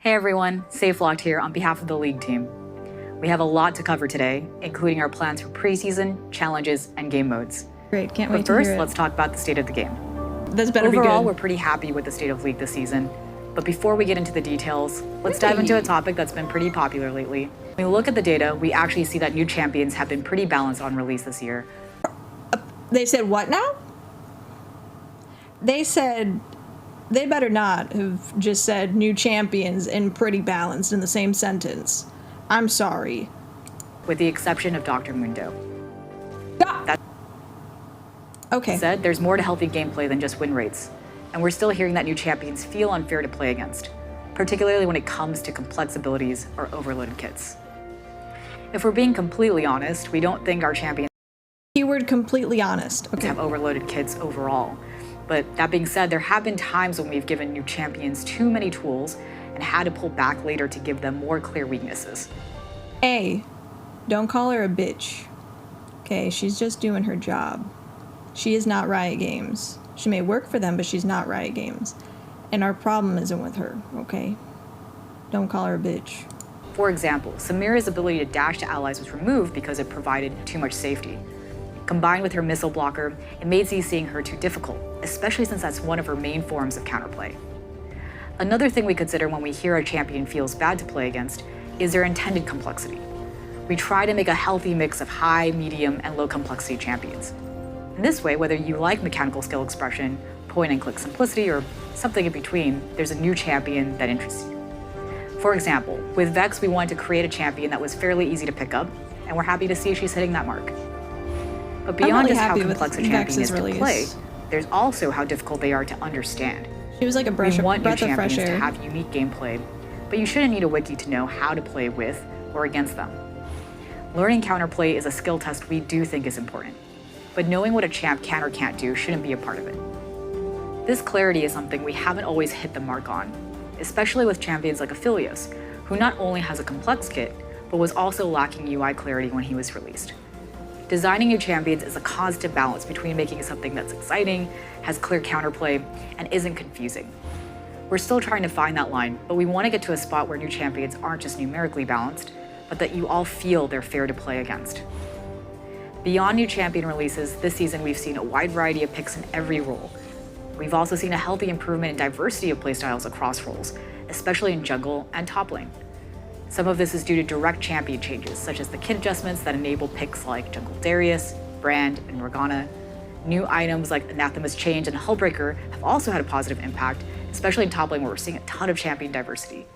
Hey everyone, SafeLocked here on behalf of the League team. We have a lot to cover today, including our plans for preseason, challenges, and game modes. Great, can't wait to hear it. But first, let's talk about the state of the game. This better be good. Overall, we're pretty happy with the state of League this season. But before we get into the details, let's dive into a topic that's been pretty popular lately. When we look at the data, we actually see that new champions have been pretty balanced on release this year. They said what now? They said they better not have just said new champions and pretty balanced in the same sentence. I'm sorry. With the exception of Dr. Mundo. Ah! Okay. Said, there's more to healthy gameplay than just win rates. And we're still hearing that new champions feel unfair to play against, particularly when it comes to complex abilities or overloaded kits. If we're being completely honest, we don't think our champions Keyword completely honest. Okay. have overloaded kits overall. But that being said, there have been times when we've given new champions too many tools and had to pull back later to give them more clear weaknesses. A, don't call her a bitch. Okay, she's just doing her job. She is not Riot Games. She may work for them, but she's not Riot Games. And our problem isn't with her, okay? Don't call her a bitch. For example, Samira's ability to dash to allies was removed because it provided too much safety. Combined with her missile blocker, it made seeing her too difficult, especially since that's one of her main forms of counterplay. Another thing we consider when we hear a champion feels bad to play against is their intended complexity. We try to make a healthy mix of high, medium, and low complexity champions. In this way, whether you like mechanical skill expression, point-and-click simplicity, or something in between, there's a new champion that interests you. For example, with Vex, we wanted to create a champion that was fairly easy to pick up, and we're happy to see she's hitting that mark. But beyond just how complex a champion is to play, there's also how difficult they are to understand. She was like a breath of fresh air. We want new champions to have unique gameplay, but you shouldn't need a wiki to know how to play with or against them. Learning counterplay is a skill test we do think is important, but knowing what a champ can or can't do shouldn't be a part of it. This clarity is something we haven't always hit the mark on, especially with champions like Aphelios, who not only has a complex kit, but was also lacking UI clarity when he was released. Designing new champions is a constant balance between making something that's exciting, has clear counterplay, and isn't confusing. We're still trying to find that line, but we want to get to a spot where new champions aren't just numerically balanced, but that you all feel they're fair to play against. Beyond new champion releases, this season we've seen a wide variety of picks in every role. We've also seen a healthy improvement in diversity of playstyles across roles, especially in jungle and top lane. Some of this is due to direct champion changes, such as the kit adjustments that enable picks like Jungle Darius, Brand, and Morgana. New items like Anathema's Change and Hullbreaker have also had a positive impact, especially in top lane where we're seeing a ton of champion diversity.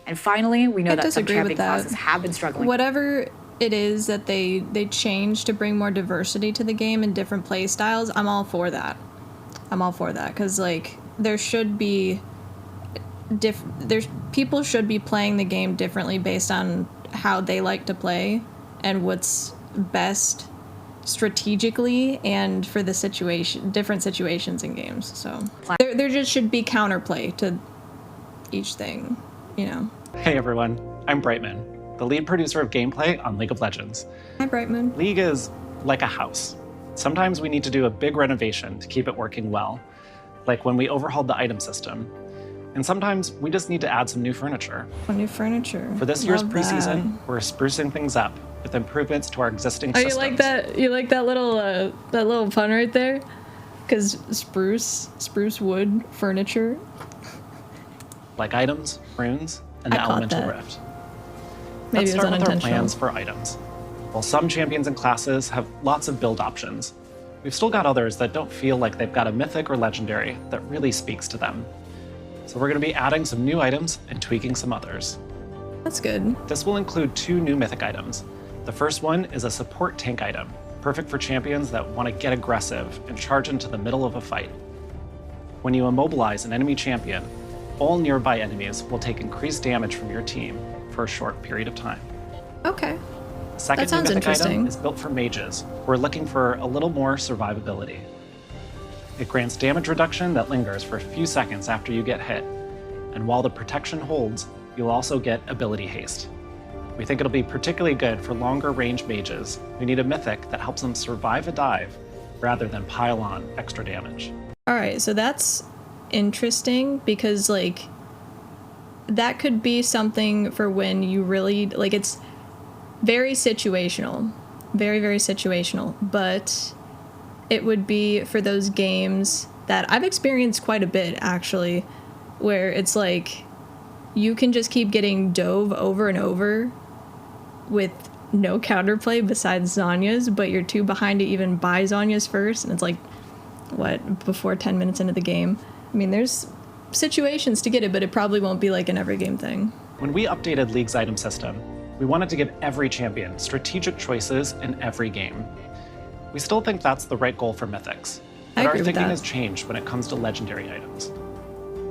And finally, we know that some champion classes have been struggling. Whatever it is that they change to bring more diversity to the game and different play styles, I'm all for that. I'm all for that, because like there should be people should be playing the game differently based on how they like to play and what's best strategically and for the situation, different situations in games. So there just should be counterplay to each thing, you know. Hey everyone, I'm Brightman, the lead producer of gameplay on League of Legends. Hi Brightman. League is like a house. Sometimes we need to do a big renovation to keep it working well, like when we overhauled the item system. And sometimes we just need to add some new furniture. New furniture. For this year's preseason, we're sprucing things up with improvements to our existing systems. You like that? You like that little pun right there? Because spruce wood furniture. Like items, runes, and the elemental rift. Maybe Let's it was start with our unintentional. plans for items. While some champions and classes have lots of build options, we've still got others that don't feel like they've got a mythic or legendary that really speaks to them. So we're going to be adding some new items and tweaking some others. That's good. This will include 2 new mythic items. The first one is a support tank item, perfect for champions that want to get aggressive and charge into the middle of a fight. When you immobilize an enemy champion, all nearby enemies will take increased damage from your team for a short period of time. Okay. The second new mythic item is built for mages who are looking for a little more survivability. It grants damage reduction that lingers for a few seconds after you get hit, and while the protection holds, you'll also get ability haste. We think it'll be particularly good for longer range mages who need a mythic that helps them survive a dive rather than pile on extra damage. All right, so that's interesting because like that could be something for when you really, like, it's very situational. Very, very situational. But it would be for those games that I've experienced quite a bit, actually, where it's like you can just keep getting dove over and over with no counterplay besides Zhonya's, but you're too behind to even buy Zhonya's first, and it's like, what, before 10 minutes into the game? I mean, there's situations to get it, but it probably won't be like an every game thing. When we updated League's item system, we wanted to give every champion strategic choices in every game. We still think that's the right goal for Mythics, but our thinking has changed when it comes to legendary items.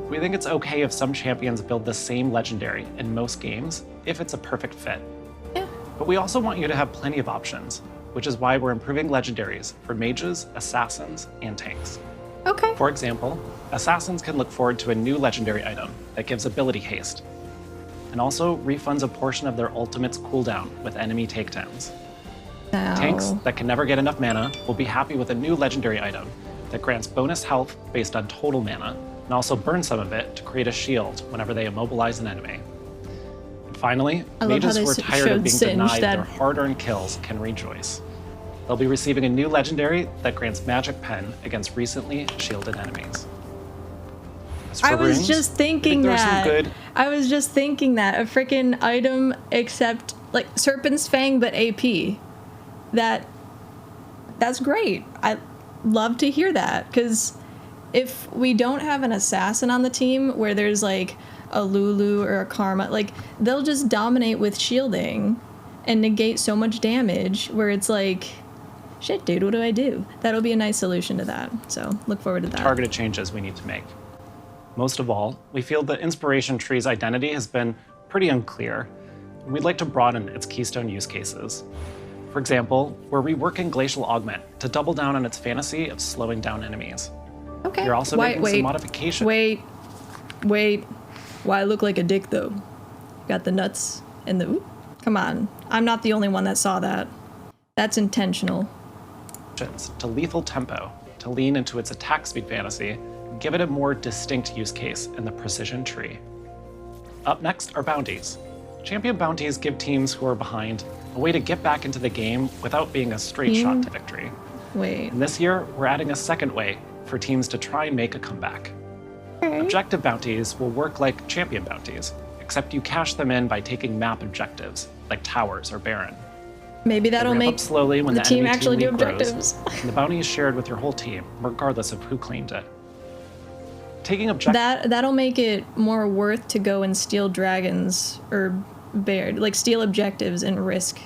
We think it's okay if some champions build the same legendary in most games if it's a perfect fit. Yeah. But we also want you to have plenty of options, which is why we're improving legendaries for mages, assassins, and tanks. Okay. For example, assassins can look forward to a new legendary item that gives ability haste, and also refunds a portion of their ultimate's cooldown with enemy takedowns. Ow. Tanks that can never get enough mana will be happy with a new legendary item that grants bonus health based on total mana, and also burn some of it to create a shield whenever they immobilize an enemy. And finally, mages who are tired of being denied their hard-earned kills can rejoice. They'll be receiving a new legendary that grants magic pen against recently shielded enemies. I was just thinking that. I was just thinking that. A freaking item except, like, Serpent's Fang, but AP. That's great. I love to hear that, because if we don't have an assassin on the team where there's, like, a Lulu or a Karma, like, they'll just dominate with shielding and negate so much damage where it's like, shit, dude, what do I do? That'll be a nice solution to that. So look forward to that. Targeted changes we need to make. Most of all, we feel the Inspiration Tree's identity has been pretty unclear, and we'd like to broaden its keystone use cases. For example, we're reworking Glacial Augment to double down on its fantasy of slowing down enemies. Okay. You're also making some modifications. Wait. Why I look like a dick, though? Got the nuts and the... Ooh, come on. I'm not the only one that saw that. That's intentional. To lethal tempo, to lean into its attack speed fantasy, give it a more distinct use case in the Precision tree. Up next are bounties. Champion bounties give teams who are behind a way to get back into the game without being a straight shot to victory. Wait. And this year, we're adding a second way for teams to try and make a comeback. Okay. Objective bounties will work like champion bounties, except you cash them in by taking map objectives, like towers or Baron. Maybe that'll make slowly when the team actually do grows, objectives. and the bounty is shared with your whole team, regardless of who claimed it. Taking that'll make it more worth to go and steal dragons or steal objectives and risk,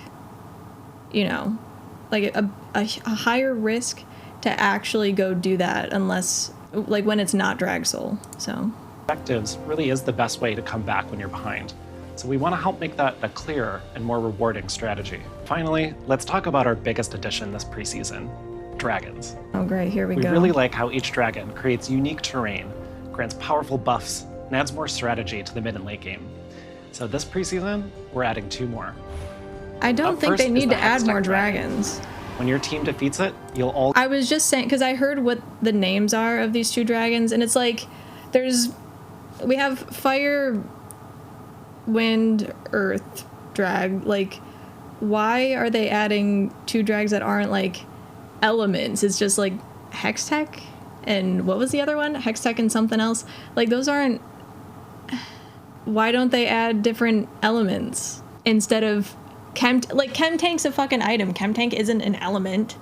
like a higher risk to actually go do that, unless, like, when it's not Drag Soul. So objectives really is the best way to come back when you're behind. So we want to help make that a clearer and more rewarding strategy. Finally, let's talk about our biggest addition this preseason, dragons. Oh great, here we go. We really like how each dragon creates unique terrain, grants powerful buffs, and adds more strategy to the mid and late game. So this preseason, we're adding 2 more. I don't think they need to add more dragons. When your team defeats it, you'll all... I was just saying, because I heard what the names are of these 2 dragons, and it's like, we have fire, wind, earth drag. Like, why are they adding 2 drags that aren't, like, elements? It's just, like, Hextech, and what was the other one? Hextech and something else. Like, those aren't... Why don't they add different elements instead of Chemtank's a fucking item. Chemtank isn't an element.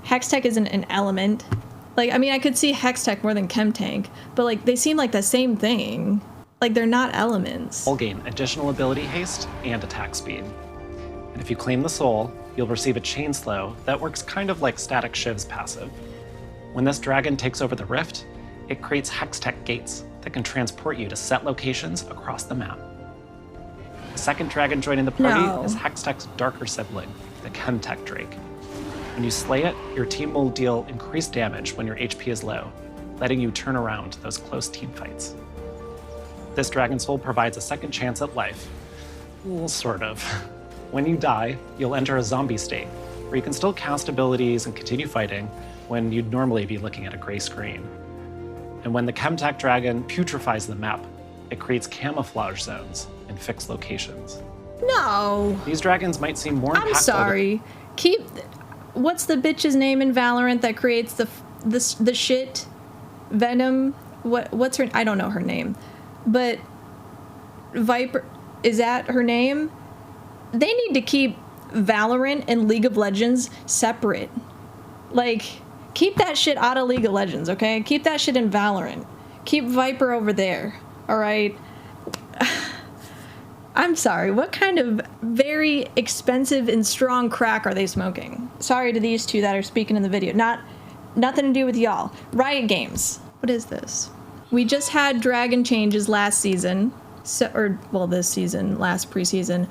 Hextech isn't an element. Like, I mean, I could see Hextech more than Chemtank, but, like, they seem like the same thing. Like, they're not elements. You'll gain additional ability haste and attack speed. And if you claim the soul, you'll receive a chain slow that works kind of like Static Shiv's passive. When this dragon takes over the rift, it creates Hextech gates that can transport you to set locations across the map. The second dragon joining the party is Hextech's darker sibling, the Chemtech Drake. When you slay it, your team will deal increased damage when your HP is low, letting you turn around those close team fights. This dragon soul provides a second chance at life. Well, sort of. When you die, you'll enter a zombie state, where you can still cast abilities and continue fighting when you'd normally be looking at a gray screen. And when the Chemtech dragon putrefies the map, it creates camouflage zones in fixed locations. No. These dragons might seem more impactful. I'm sorry. What's the bitch's name in Valorant that creates the shit? Venom? What's her? I don't know her name. But Viper, is that her name? They need to keep Valorant and League of Legends separate. Like, keep that shit out of League of Legends, okay? Keep that shit in Valorant. Keep Viper over there, all right? I'm sorry, what kind of very expensive and strong crack are they smoking? Sorry to these two that are speaking in the video. Nothing to do with y'all. Riot Games. What is this? We just had dragon changes last season. This season, last preseason.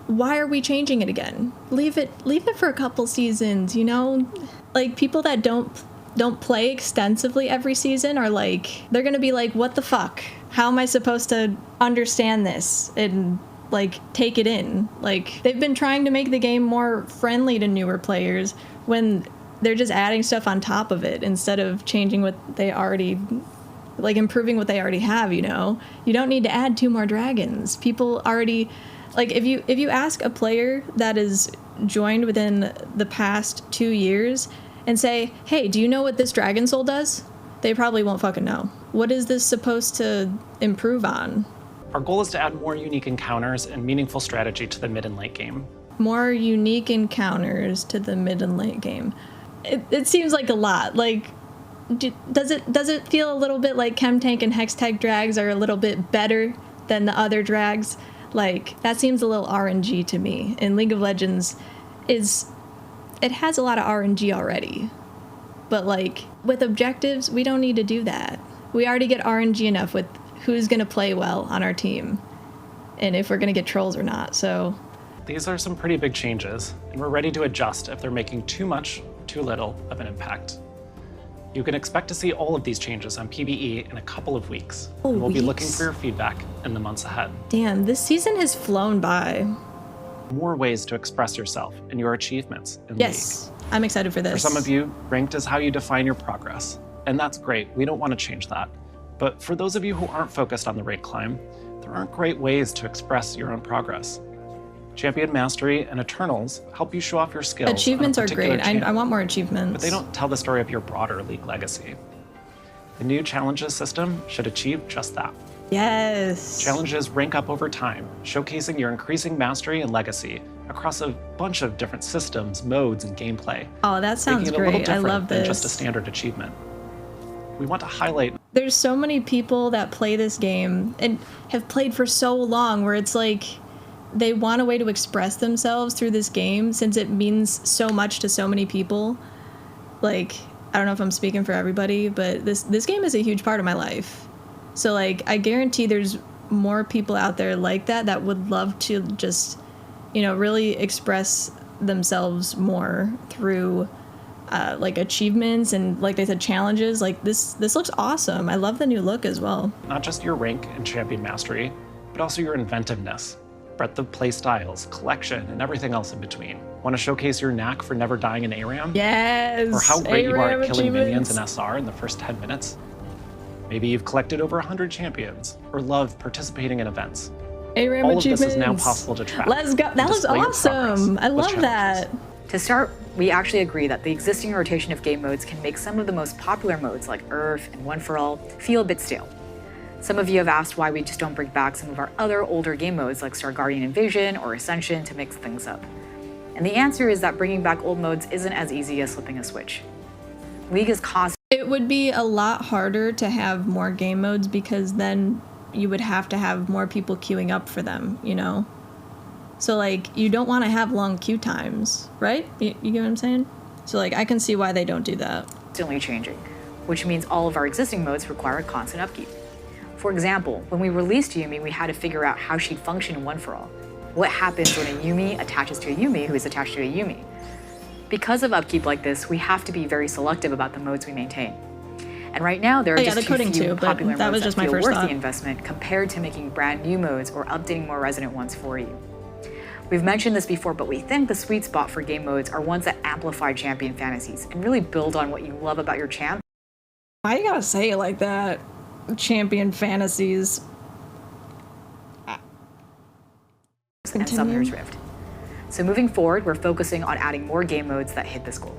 Why are we changing it again? Leave it for a couple seasons, you know? Like, people that don't play extensively every season are like, they're gonna be like, what the fuck? How am I supposed to understand this and, like, take it in? Like, they've been trying to make the game more friendly to newer players when they're just adding stuff on top of it instead of changing what they already, like, improving what they already have, you know? You don't need to add 2 more dragons. People already, like, if you ask a player that is joined within the past 2 years and say, hey, do you know what this dragon soul does? They probably won't fucking know. What is this supposed to improve on? Our goal is to add more unique encounters and meaningful strategy to the mid and late game. More unique encounters to the mid and late game. It seems like a lot. Like, does it feel a little bit like Chemtech and Hextech drags are a little bit better than the other drags? Like, that seems a little RNG to me. And League of Legends it has a lot of RNG already. But, like, with objectives, we don't need to do that. We already get RNG enough with who's going to play well on our team and if we're going to get trolls or not, so. These are some pretty big changes, and we're ready to adjust if they're making too much, too little of an impact. You can expect to see all of these changes on PBE in a couple of weeks, and we'll be looking for your feedback in the months ahead. Damn, this season has flown by. More ways to express yourself and your achievements in Yes, League. I'm excited for this. For some of you, ranked is how you define your progress, and that's great. We don't want to change that. But for those of you who aren't focused on the rank climb, there aren't great ways to express your own progress. Champion Mastery and Eternals help you show off your skills. Achievements are great. Channel, I want more achievements. but they don't tell the story of your broader League legacy. The new challenges system should achieve just that. Yes. Challenges rank up over time, showcasing your increasing mastery and legacy across a bunch of different systems, modes, and gameplay. Oh, that sounds making it a little great. I different love than this. just a standard achievement. We want to highlight. There's so many people that play this game and have played for so long where it's like they want a way to express themselves through this game since it means so much to so many people. Like, I don't know if I'm speaking for everybody, but this game is a huge part of my life. So, like, I guarantee there's more people out there like that would love to just, you know, really express themselves more through like achievements and, like they said, challenges. Like, this looks awesome. I love the new look as well. Not just your rank and champion mastery, but also your inventiveness, breadth of play styles, collection, and everything else in between. Want to showcase your knack for never dying in ARAM? Yes! Or how great you are ARAM at killing minions achievements. in SR in the first 10 minutes? Maybe you've collected over 100 champions, or love participating in events. ARAM All of achievements. this is now possible to track. Let's go. That looks display your awesome. progress I with love that. challenges. To start, we actually agree that the existing rotation of game modes can make some of the most popular modes like Earth and One for All feel a bit stale. Some of you have asked why we just don't bring back some of our other older game modes like Star Guardian Invasion or Ascension to mix things up. And the answer is that bringing back old modes isn't as easy as flipping a switch. League is constantly It would be a lot harder to have more game modes because then you would have to have more people queuing up for them, you know? So, like, you don't want to have long queue times, right? You get what I'm saying? So, like, I can see why they don't do that. changing, which means all of our existing modes require constant upkeep. For example, when we released Yuumi, we had to figure out how she'd function in One for All. What happens when a Yuumi attaches to a Yuumi who is attached to a Yuumi? Because of upkeep like this, we have to be very selective about the modes we maintain. And right now, there are just the too coding few too, but popular that modes was just that my feel first worth thought. the investment compared to making brand new modes or updating more resident ones for you. We've mentioned this before, but we think the sweet spot for game modes are ones that amplify champion fantasies and really build on what you love about your champ. Why you gotta say it like that? Champion fantasies. and Summoner's Rift. So moving forward, we're focusing on adding more game modes that hit this goal.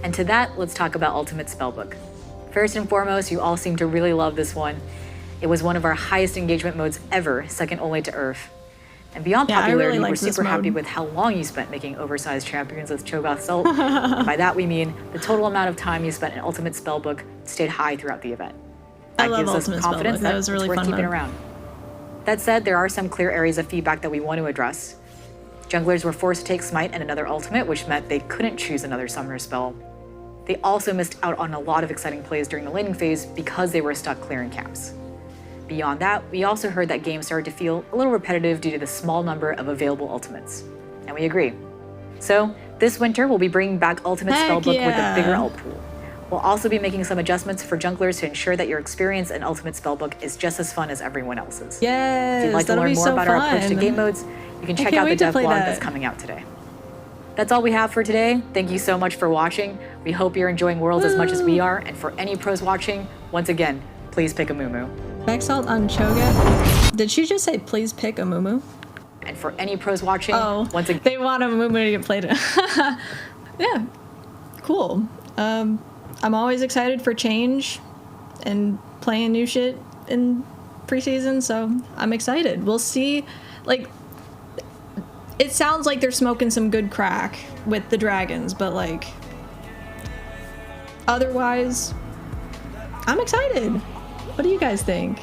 And to that, let's talk about Ultimate Spellbook. First and foremost, you all seem to really love this one. It was one of our highest engagement modes ever, second only to Earth. And beyond popularity, we're super happy with how long you spent making oversized champions with Cho'Gath Salt. And by that we mean the total amount of time you spent in Ultimate Spellbook stayed high throughout the event. That gives us confidence that it's worth keeping around. That said, there are some clear areas of feedback that we want to address. Junglers were forced to take Smite and another ultimate, which meant they couldn't choose another summoner spell. They also missed out on a lot of exciting plays during the laning phase because they were stuck clearing camps. Beyond that, we also heard that games started to feel a little repetitive due to the small number of available ultimates. And we agree. So, this winter we'll be bringing back Ultimate Spellbook with a bigger ult pool. We'll also be making some adjustments for junglers to ensure that your experience in Ultimate Spellbook is just as fun as everyone else's. Yes, if you'd like to learn more about our approach to game modes, you can check out the dev blog that's coming out today. That's all we have for today. Thank you so much for watching. We hope you're enjoying Worlds as much as we are, and for any pros watching, once again, please pick a Mumu. Backsalt on Cho'Gath. Did she just say please pick a Mumu? And for any pros watching, once again, they want a Mumu to get played. Yeah, cool. I'm always excited for change and playing new shit in preseason, so I'm excited. We'll see. Like, it sounds like they're smoking some good crack with the dragons, but like, otherwise, I'm excited. What do you guys think?